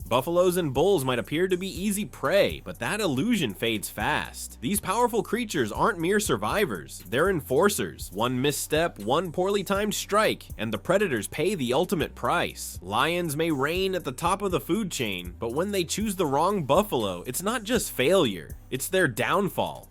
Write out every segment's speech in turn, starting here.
Buffaloes and bulls might appear to be easy prey, but that illusion fades fast. These powerful creatures aren't mere survivors, they're enforcers. One misstep, one poorly timed strike, and the predators pay the ultimate price. Lions may reign at the top of the food chain, but when they choose the wrong buffalo, it's not just failure, it's their downfall.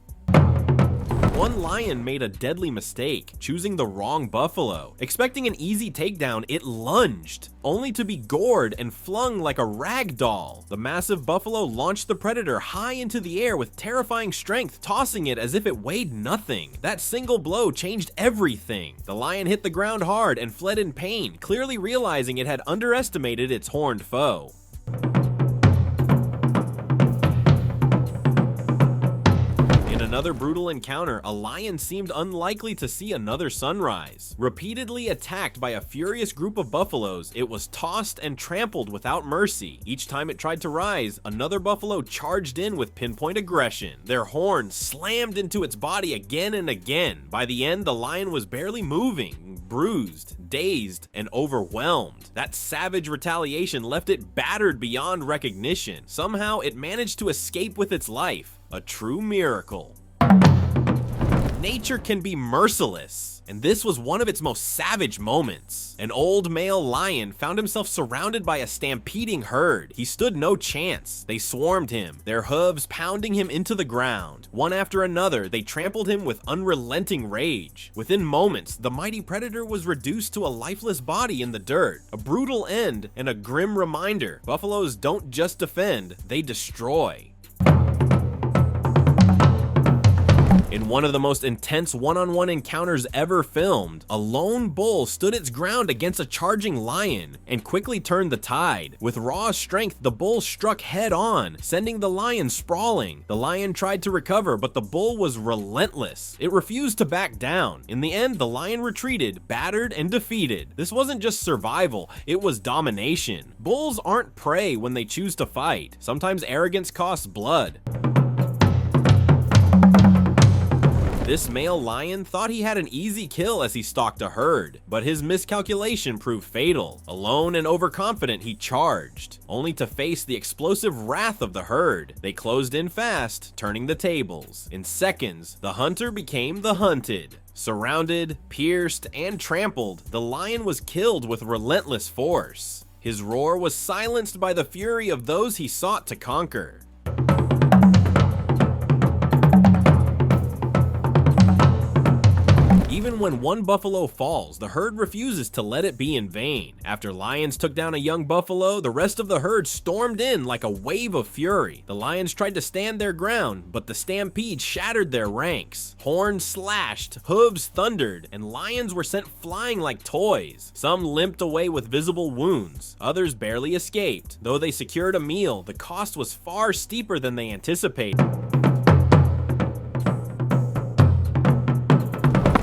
One lion made a deadly mistake, choosing the wrong buffalo. Expecting an easy takedown, it lunged, only to be gored and flung like a rag doll. The massive buffalo launched the predator high into the air with terrifying strength, tossing it as if it weighed nothing. That single blow changed everything. The lion hit the ground hard and fled in pain, clearly realizing it had underestimated its horned foe. Another brutal encounter, a lion seemed unlikely to see another sunrise. Repeatedly attacked by a furious group of buffaloes, it was tossed and trampled without mercy. Each time it tried to rise, another buffalo charged in with pinpoint aggression. Their horns slammed into its body again and again. By the end, the lion was barely moving, bruised, dazed, and overwhelmed. That savage retaliation left it battered beyond recognition. Somehow, it managed to escape with its life. A true miracle. Nature can be merciless, and this was one of its most savage moments. An old male lion found himself surrounded by a stampeding herd. He stood no chance. They swarmed him, their hooves pounding him into the ground. One after another, they trampled him with unrelenting rage. Within moments, the mighty predator was reduced to a lifeless body in the dirt. A brutal end and a grim reminder: buffaloes don't just defend, they destroy. In one of the most intense one-on-one encounters ever filmed, a lone bull stood its ground against a charging lion and quickly turned the tide. With raw strength, the bull struck head-on, sending the lion sprawling. The lion tried to recover, but the bull was relentless. It refused to back down. In the end, the lion retreated, battered and defeated. This wasn't just survival, it was domination. Bulls aren't prey when they choose to fight. Sometimes arrogance costs blood. This male lion thought he had an easy kill as he stalked a herd, but his miscalculation proved fatal. Alone and overconfident, he charged, only to face the explosive wrath of the herd. They closed in fast, turning the tables. In seconds, the hunter became the hunted. Surrounded, pierced, and trampled, the lion was killed with relentless force. His roar was silenced by the fury of those he sought to conquer. Even when one buffalo falls, the herd refuses to let it be in vain. After lions took down a young buffalo, the rest of the herd stormed in like a wave of fury. The lions tried to stand their ground, but the stampede shattered their ranks. Horns slashed, hooves thundered, and lions were sent flying like toys. Some limped away with visible wounds, others barely escaped. Though they secured a meal, the cost was far steeper than they anticipated.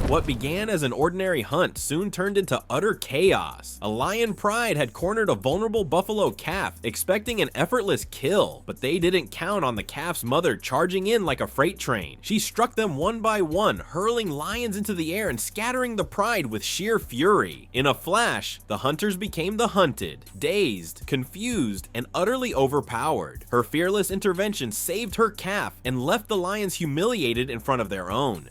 What began as an ordinary hunt soon turned into utter chaos. A lion pride had cornered a vulnerable buffalo calf, expecting an effortless kill, but they didn't count on the calf's mother charging in like a freight train. She struck them one by one, hurling lions into the air and scattering the pride with sheer fury. In a flash, the hunters became the hunted, dazed, confused, and utterly overpowered. Her fearless intervention saved her calf and left the lions humiliated in front of their own.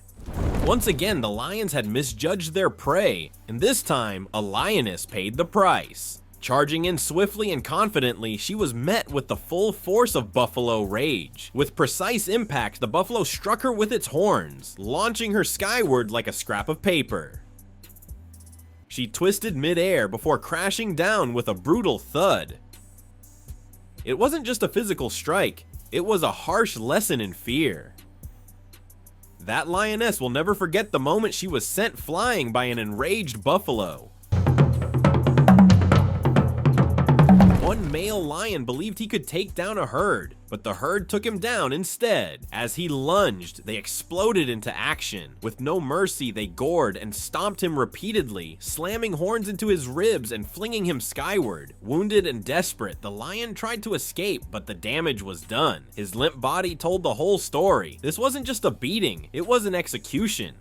Once again, the lions had misjudged their prey, and this time, a lioness paid the price. Charging in swiftly and confidently, she was met with the full force of buffalo rage. With precise impact, the buffalo struck her with its horns, launching her skyward like a scrap of paper. She twisted mid-air before crashing down with a brutal thud. It wasn't just a physical strike, it was a harsh lesson in fear. That lioness will never forget the moment she was sent flying by an enraged buffalo. One male lion believed he could take down a herd, but the herd took him down instead. As he lunged, they exploded into action. With no mercy, they gored and stomped him repeatedly, slamming horns into his ribs and flinging him skyward. Wounded and desperate, the lion tried to escape, but the damage was done. His limp body told the whole story. This wasn't just a beating, it was an execution.